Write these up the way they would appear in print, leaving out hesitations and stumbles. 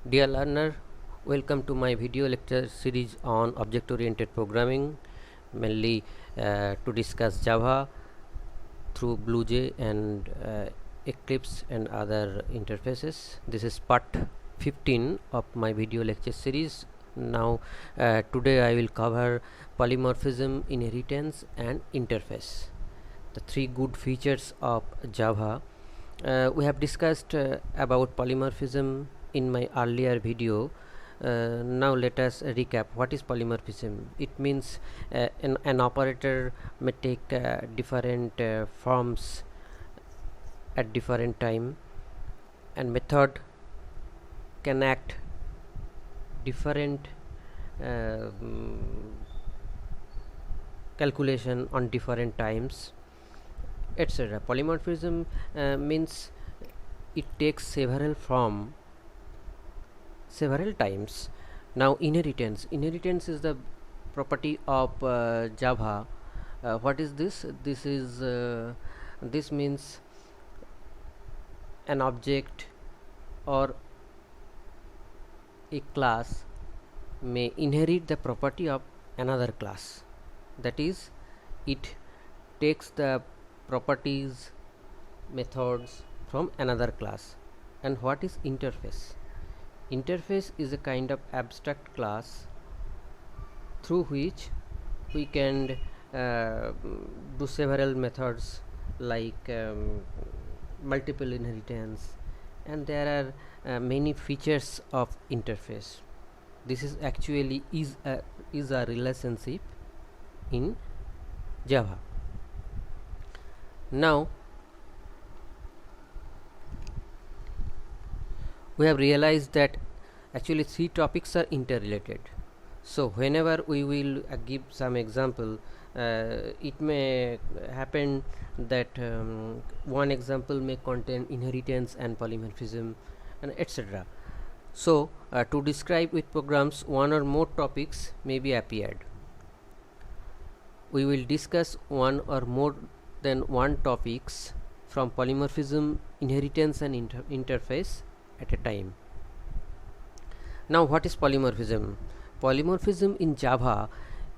Dear learner, welcome to my video lecture series on object-oriented programming, mainly to discuss Java through BlueJ and Eclipse and other interfaces. This is part 15 of my video lecture series. Now, today I will cover polymorphism, inheritance, and interface, the three good features of Java. We have discussed about polymorphism in my earlier video. Now let us recap. What is polymorphism? It means an operator may take different forms at different time, and method can act different uh, mm, calculation on different times, etc. Polymorphism means it takes several times. Now inheritance is the property of Java. What is this? This means an object or a class may inherit the property of another class. That is, it takes the properties, methods from another class. And what is interface? Interface is a kind of abstract class through which we can do several methods like multiple inheritance, and there are many features of interface. This is actually is a relationship in Java. Now we have realized that actually three topics are interrelated. So whenever we will give some example, it may happen that one example may contain inheritance and polymorphism and etc. So to describe with programs, one or more topics may be appeared. We will discuss one or more than one topics from polymorphism, inheritance and interface at a time. Now what is polymorphism? Polymorphism in Java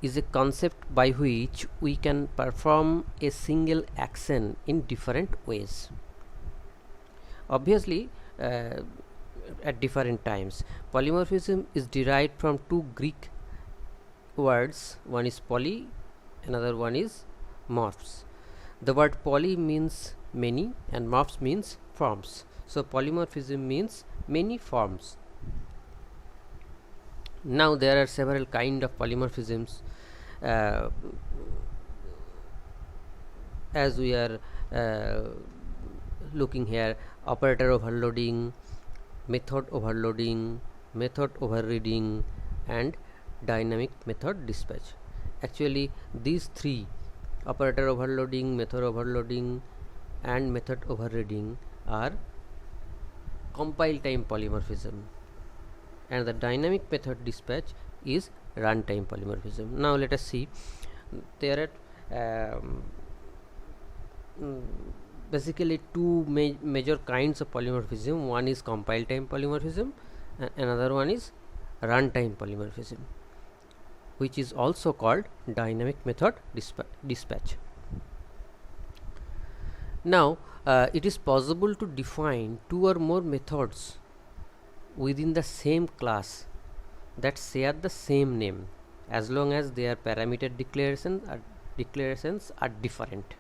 is a concept by which we can perform a single action in different ways, obviously at different times. Polymorphism is derived from two Greek words. One is poly, another one is morphs. The word poly means many and morphs means forms. So polymorphism means many forms. Now there are several kind of polymorphisms. As we are looking here: operator overloading, method overloading, method overriding, and dynamic method dispatch. Actually these three, operator overloading, method overloading and method overriding, are compile time polymorphism, and the dynamic method dispatch is runtime polymorphism. Now let us see. There are basically two major kinds of polymorphism. One is compile time polymorphism, another one is runtime polymorphism, which is also called dynamic method dispatch. Now it is possible to define two or more methods within the same class that share the same name, as long as their parameter declarations are different.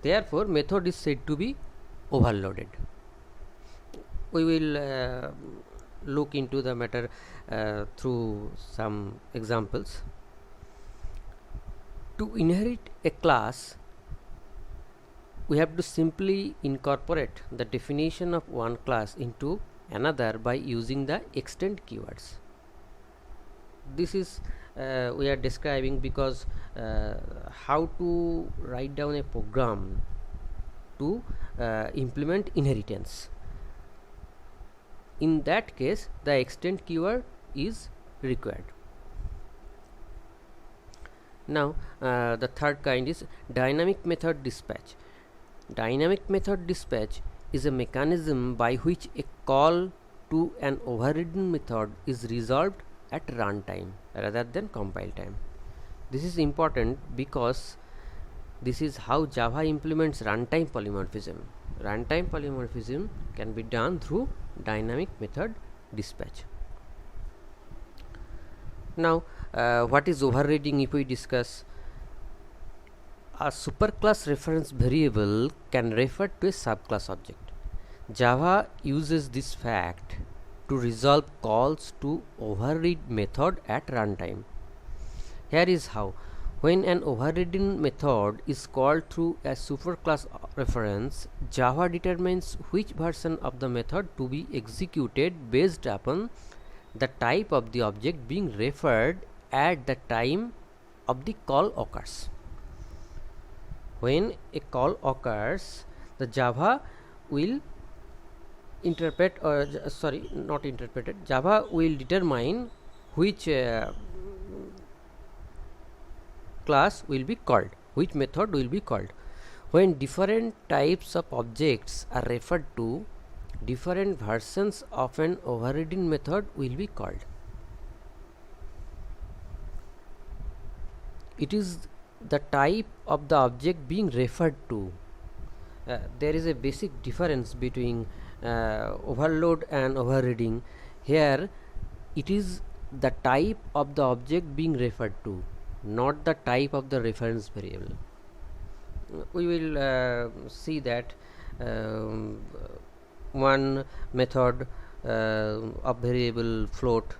Therefore method is said to be overloaded. We will look into the matter through some examples. To inherit a class, we have to simply incorporate the definition of one class into another by using the extend keywords. This is we are describing because how to write down a program to implement inheritance. In that case, the extend keyword is required. Now the third kind is dynamic method dispatch. Dynamic method dispatch is a mechanism by which a call to an overridden method is resolved at runtime rather than compile time. This is important because this is how Java implements runtime polymorphism. Runtime polymorphism can be done through dynamic method dispatch. Now, what is overriding? If we discuss, a superclass reference variable can refer to a subclass object. Java uses this fact to resolve calls to override method at runtime. Here is how. When an overridden method is called through a superclass reference, Java determines which version of the method to be executed based upon the type of the object being referred at the time of the call occurs. When a call occurs, the Java will interpret, or sorry, not interpreted, Java will determine which class will be called, which method will be called. When different types of objects are referred to, different versions of an overridden method will be called. It is the type of the object being referred to. There is a basic difference between overload and overriding. Here it is the type of the object being referred to, not the type of the reference variable. We will see that one method of variable float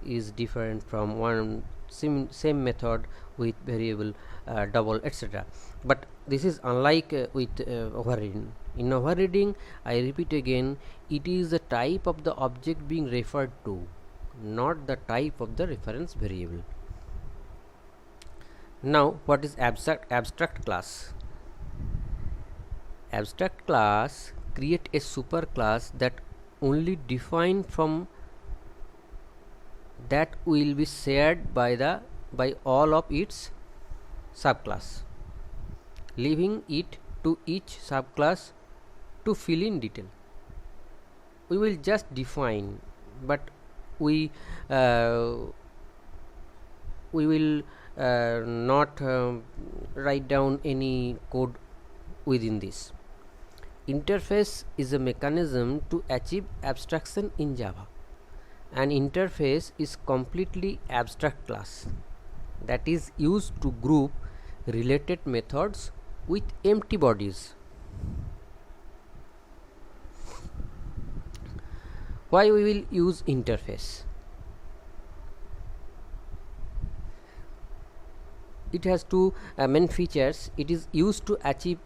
is different from one same method with variable double, etc. But this is unlike with overriding. In overriding, I repeat again, it is the type of the object being referred to, not the type of the reference variable. Now, what is abstract class? Abstract class create a superclass that only defined from that will be shared by all of its subclass, leaving it to each subclass to fill in detail. We will just define, but we will not write down any code within this. Interface is a mechanism to achieve abstraction in Java. An interface is completely abstract class that is used to group related methods with empty bodies. Why we will use interface? It has two main features. It is used to achieve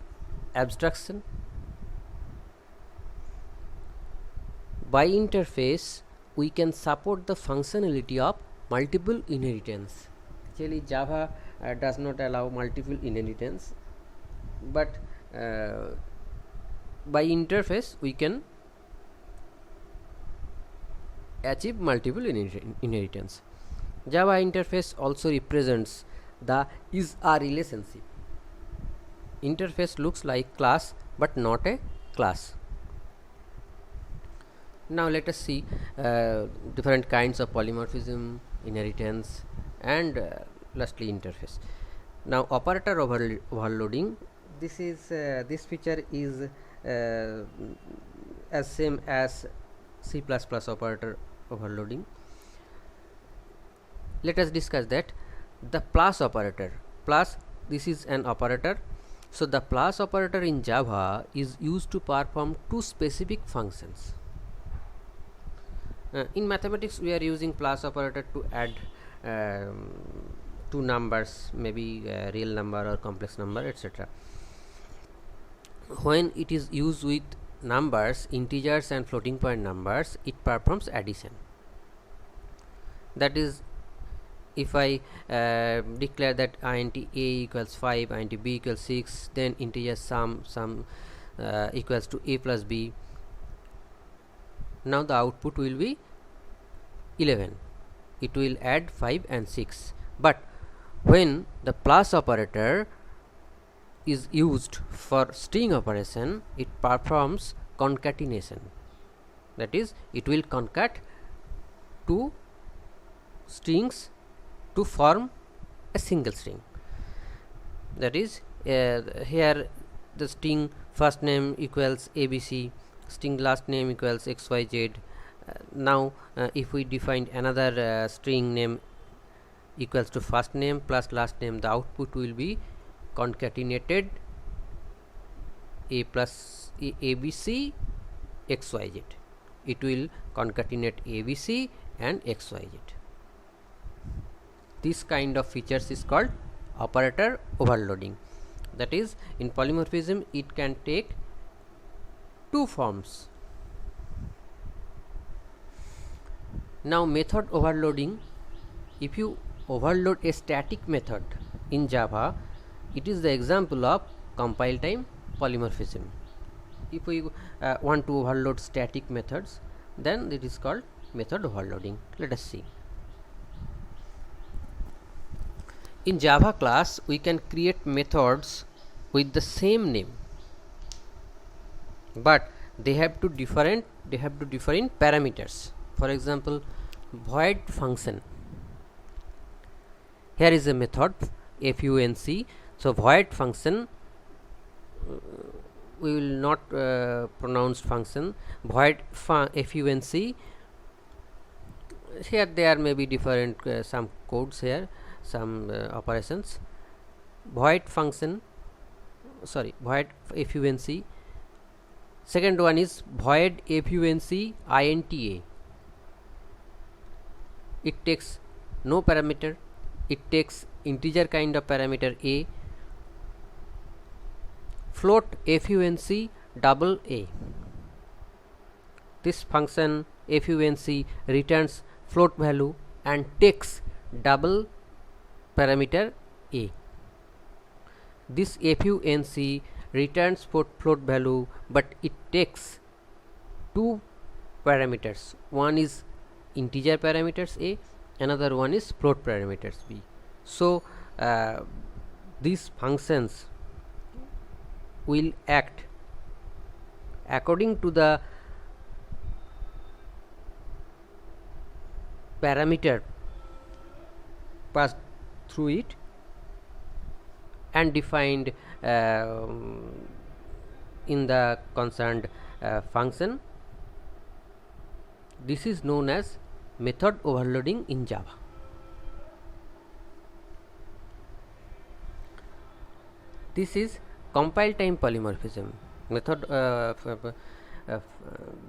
abstraction. By interface, we can support the functionality of multiple inheritance. Actually, Java does not allow multiple inheritance, but by interface we can achieve multiple inheritance. Java interface also represents the is-a relationship. Interface looks like class but not a class. Now let us see different kinds of polymorphism, inheritance, and lastly interface. Now operator overloading. This is this feature is as same as C++ operator overloading. Let us discuss that. The plus operator. Plus, this is an operator. So the plus operator in Java is used to perform two specific functions. In mathematics, we are using plus operator to add two numbers, maybe real number or complex number, etc. When it is used with numbers, integers and floating point numbers, it performs addition. That is, if I declare that int a equals 5, int b equals 6, then integer sum equals to a plus b. Now the output will be 11. It will add 5 and 6. But when the plus operator is used for string operation, it performs concatenation. that is it will concat two strings to form a single string. That is here the string first name equals abc, string last name equals xyz. Now if we define another string name equals to first name plus last name, the output will be concatenated a plus abc xyz. It will concatenate abc and xyz. This kind of features is called operator overloading. That is, in polymorphism it can take two forms. Now method overloading, if you overload a static method in Java, it is the example of compile time polymorphism. If we want to overload static methods, then it is called method overloading. Let us see. In Java class we can create methods with the same name, but they have to differ in parameters. For example, void function. Here is a method func. So void function, we will not pronounce function, void func. Here there may be different some codes here, some operations. Void function, sorry, void func. Second one is void func int. It takes no parameter, it takes integer kind of parameter a. Float func double a. This function func returns float value and takes double parameter a. This func returns float value, but it takes two parameters. One is integer parameters a, another one is float parameters b. So these functions will act according to the parameter passed through it and defined in the concerned function. This is known as method overloading in Java. This is compile time polymorphism. Method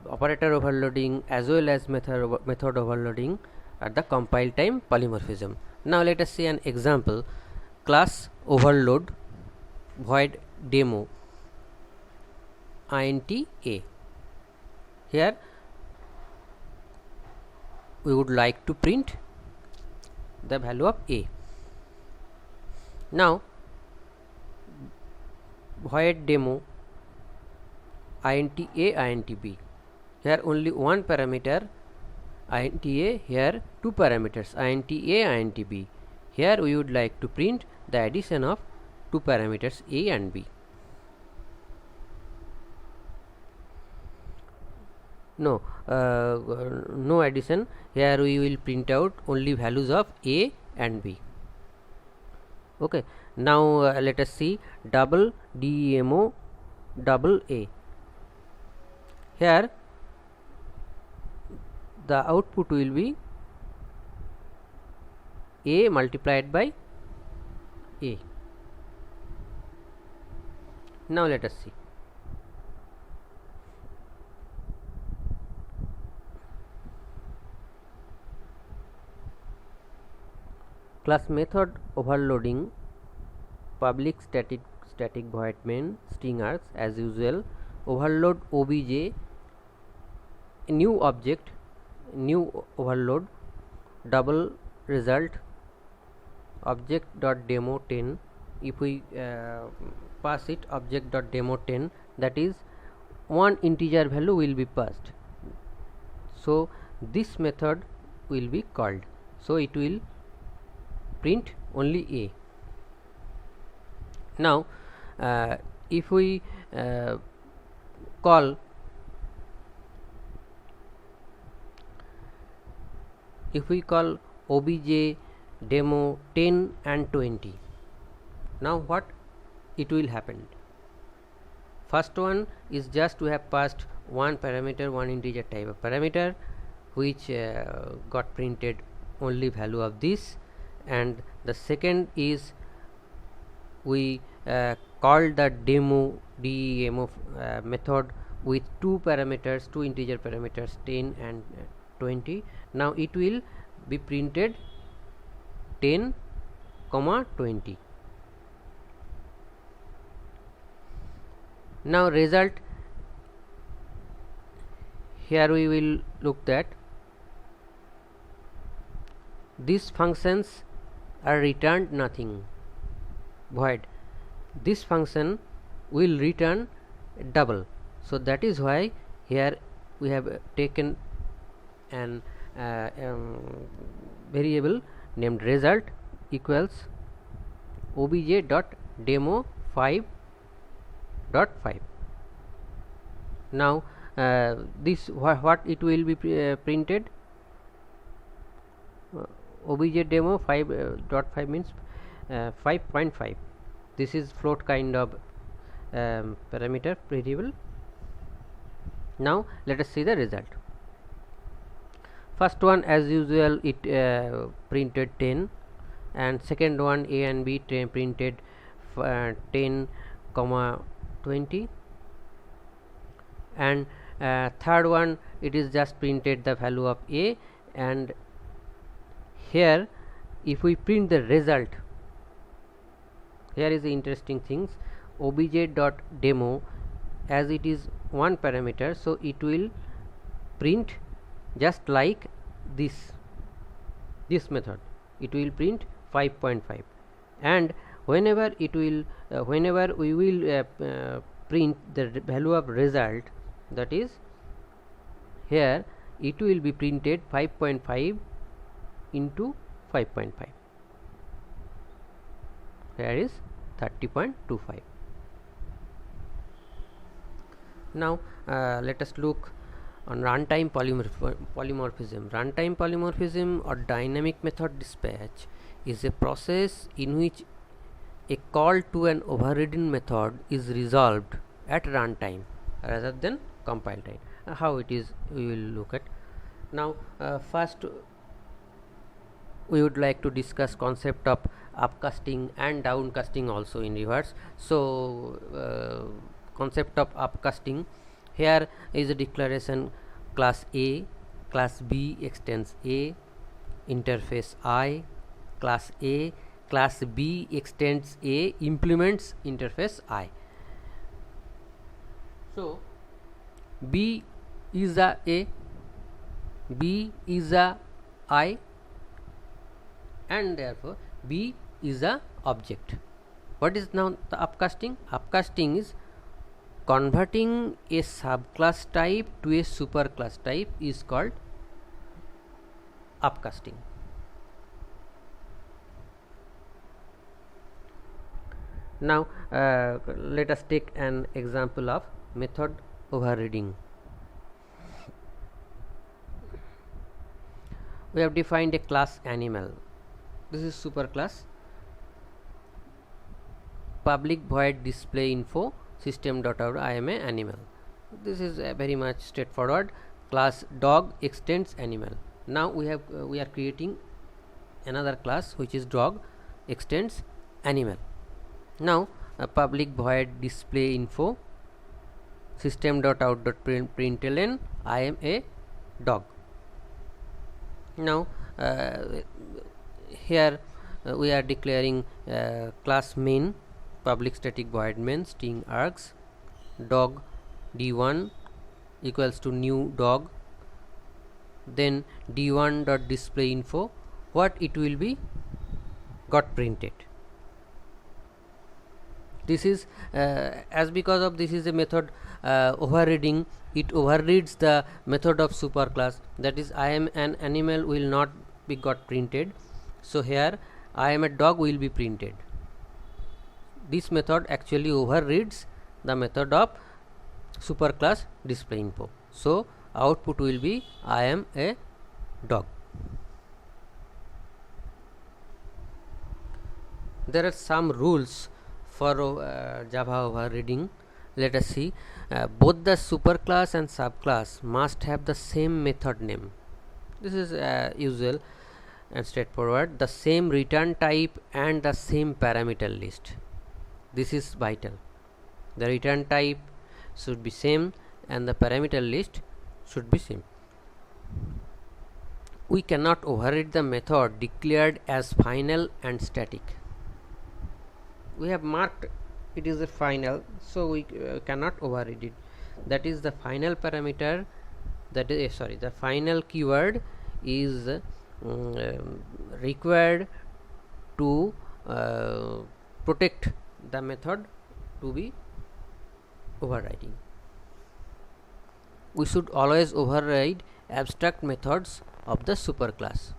operator overloading as well as method overloading at the compile time polymorphism. Now let us see an example. Class overload void demo int a. Here we would like to print the value of a. Now void demo int a int b. Here only one parameter int a, here two parameters int a int b. Here we would like to print the addition of two parameters a and b. No, no addition. Here we will print out only values of a and b. Okay. Now let us see double demo double a. Here the output will be a multiplied by a. Now let us see. Class method overloading public static void main string args as usual. Overload obj, new object, new overload, double result object dot demo 10. If we pass it object dot demo 10, that is one integer value will be passed. So this method will be called. So it will print only a. Now if we call if we call obj demo 10 and 20, now what it will happen? First one is just we have passed one parameter, one integer type of parameter, which got printed only value of this, and the second is we called the demo method with two parameters, two integer parameters 10 and 20. Now it will be printed 10 comma 20. Now result, here we will look that these functions are returned nothing, void. This function will return double, so that is why here we have taken an variable named result equals obj dot demo 5.5. now this what it will be printed, obj demo 5.5 means 5.5. this is float kind of parameter variable. Now let us see the result. First one as usual it printed 10, and second one a and b printed 10 comma 20, and third one it is just printed the value of a. And here if we print the result, here is the interesting things, obj dot demo, as it is one parameter, so it will print just like this method, it will print 5.5. and whenever it will whenever we will print the value of result, that is here it will be printed 5.5 into 5.5, here is 30.25. now let us look on runtime polymorphism. Runtime polymorphism or dynamic method dispatch is a process in which a call to an overridden method is resolved at runtime rather than compile time. How it is we will look at. Now first we would like to discuss concept of upcasting and downcasting also in reverse. So concept of upcasting, here is a declaration class A, class B extends A, interface I, class A, class B extends A, implements interface I. So B is a A, B is a I, and therefore B is a object. What is now the upcasting? Upcasting is converting a subclass type to a superclass type is called upcasting. Now let us take an example of method overriding. We have defined a class animal. This is superclass. Public void display info system.out I am a animal. This is very much straightforward. Class dog extends animal. Now we are creating another class which is dog extends animal. Now public void display info system.out.println I am a dog. Now here we are declaring class main public static void main string args dog d1 equals to new dog, then d1 dot display info, what it will be got printed. This is as because of this is a method overriding, it overrides the method of superclass, that is I am an animal will not be got printed. So here I am a dog will be printed. This method actually overrides the method of superclass display info. So output will be I am a dog. There are some rules for Java overriding. Let us see. Both the superclass and subclass must have the same method name. This is usual and straightforward. The same return type and the same parameter list. This is vital. The return type should be same and the parameter list should be same. We cannot override the method declared as final and static. We have marked it is a final, so we cannot override it. That is the final parameter, that is the final keyword is required to protect the method to be overriding. We should always override abstract methods of the superclass.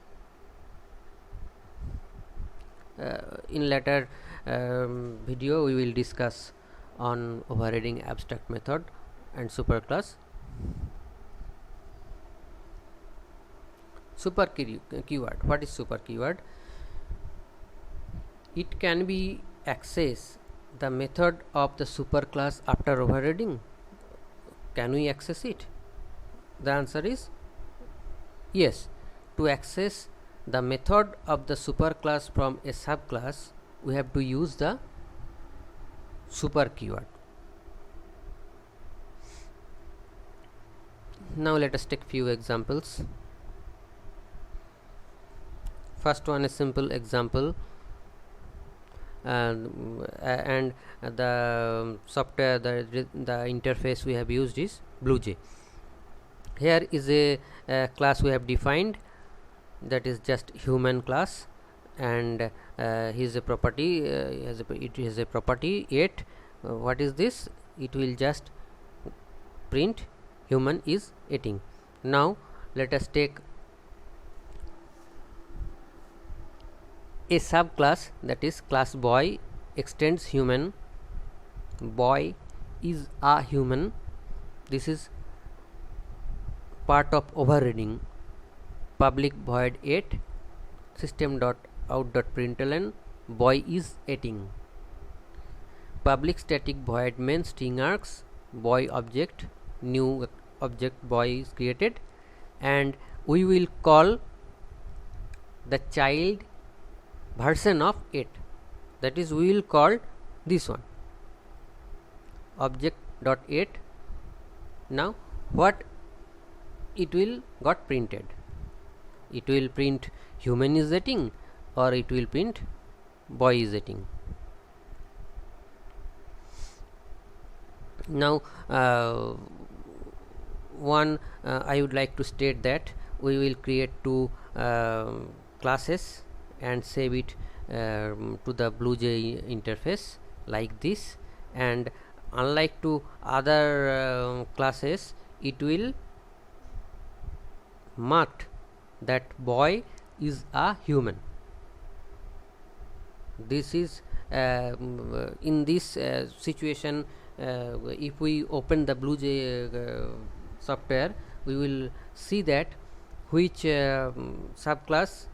In later video we will discuss on overriding abstract method and superclass. Super keyword. What is super keyword? It can be access the method of the superclass after overriding. Can we access it? The answer is yes. To access the method of the superclass from a subclass, we have to use the super keyword. Now let us take few examples. First one is simple example, and the software, the interface we have used is BlueJ. Here is a class we have defined, that is just human class, and his property it is a property 8. What is this? It will just print human is eating. Now let us take a subclass, that is class boy extends human. Boy is a human. This is part of overriding. Public void 8 system.out.println boy is eating. Public static void main string args boy object, new object boy is created, and we will call the child version of 8, that is we will call this one object dot 8. Now what it will got printed? It will print human is eating, or it will print boy is eating. Now I would like to state that we will create two classes and save it to the BlueJ interface like this, and unlike to other classes, it will marked that boy is a human. This is in this situation, if we open the BlueJ software, we will see that which subclass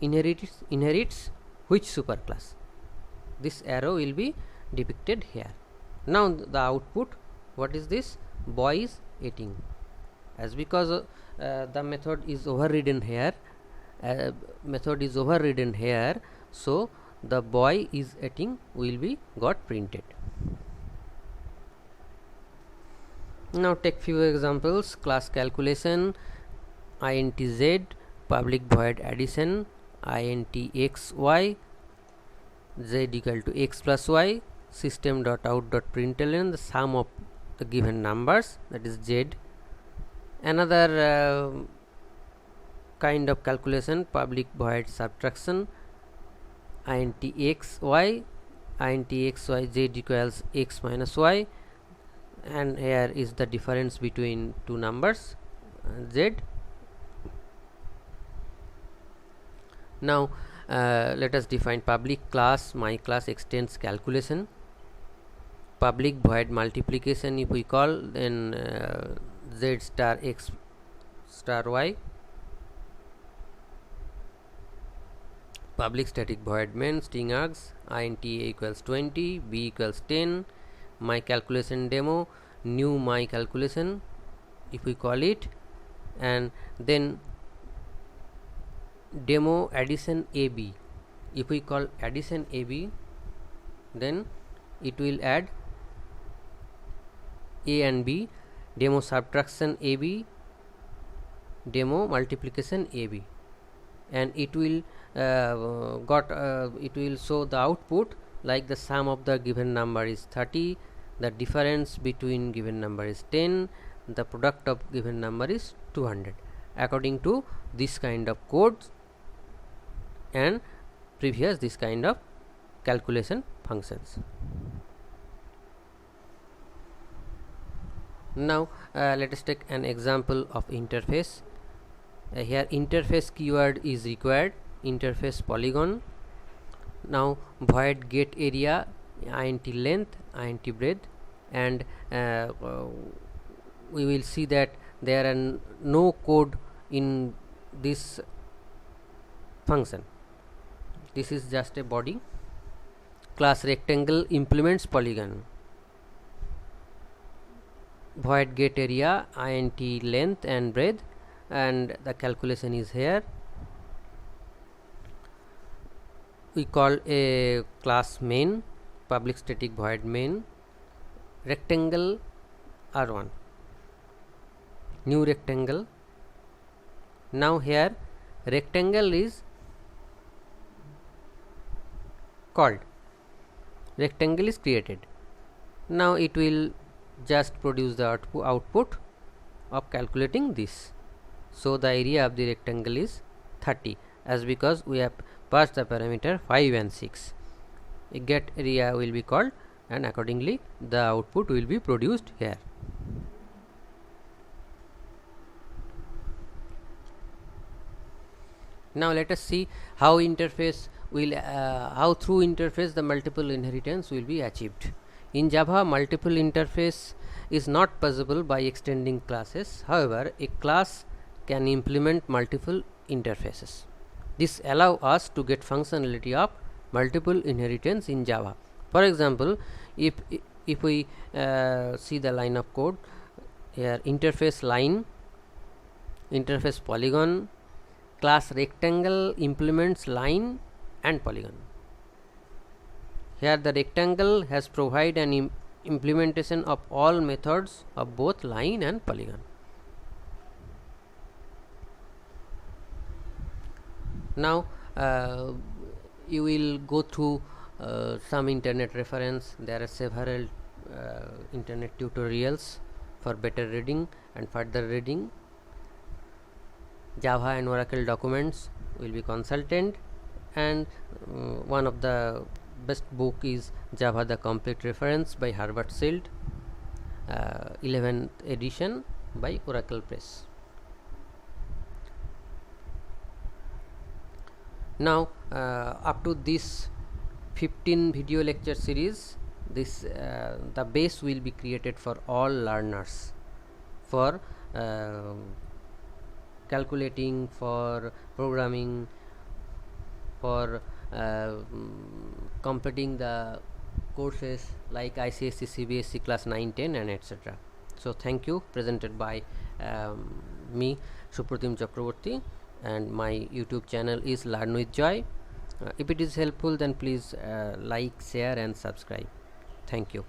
inherits which superclass. This arrow will be depicted here. Now the output, what is this? Boy is eating. As because the method is overridden here, so the boy is eating will be got printed. Now take few examples. Class calculation, int z, public void addition, int xy, z equal to x plus y, system.out.println the sum of the given numbers, that is z. Another kind of calculation, public void subtraction, int xy, z equals x minus y, and here is the difference between two numbers z. Now let us define public class my class extends calculation. Public void multiplication, if we call, then z star x star y. public static void main string args int a equals 20, b equals 10, my calculation demo, new my calculation if we call it, and then demo addition ab. If we call addition ab, then it will add a and b, demo subtraction ab, demo multiplication ab, and it will it will show the output like the sum of the given number is 30, the difference between given number is 10, the product of given number is 200, according to this kind of codes and previous this kind of calculation functions. Now let us take an example of interface. Here interface keyword is required, interface polygon. Now void get area, int length, int breadth, and we will see that there are no code in this function. This is just a body. Class rectangle implements polygon. Void get area, int length and breadth, and the calculation is here. We call a class main, public static void main, rectangle r1, new rectangle. Now here rectangle is called, rectangle is created. Now it will just produce the output of calculating this. So the area of the rectangle is 30, as because we have passed the parameter 5 and 6. A get area will be called, and accordingly the output will be produced here. Now let us see how interface will how through interface the multiple inheritance will be achieved. In Java, multiple interface is not possible by extending classes. However, a class can implement multiple interfaces. This allows us to get functionality of multiple inheritance in Java. For example, if we see the line of code here, interface line, interface polygon, class rectangle implements line and polygon. Here the rectangle has provided an implementation of all methods of both line and polygon. Now you will go through some internet reference. There are several internet tutorials for better reading and further reading. Java and Oracle documents will be consulted, and one of the best book is Java the Complete Reference by Herbert Schild, 11th edition by Oracle Press. Now up to this 15 video lecture series, this the base will be created for all learners for calculating, for programming, for completing the courses like ICSE, CBSE class 9, 10 and etc. So thank you. Presented by me, Supratim Chakraborty, and my YouTube channel is Learn with Joy. If it is helpful, then please like, share and subscribe. Thank you.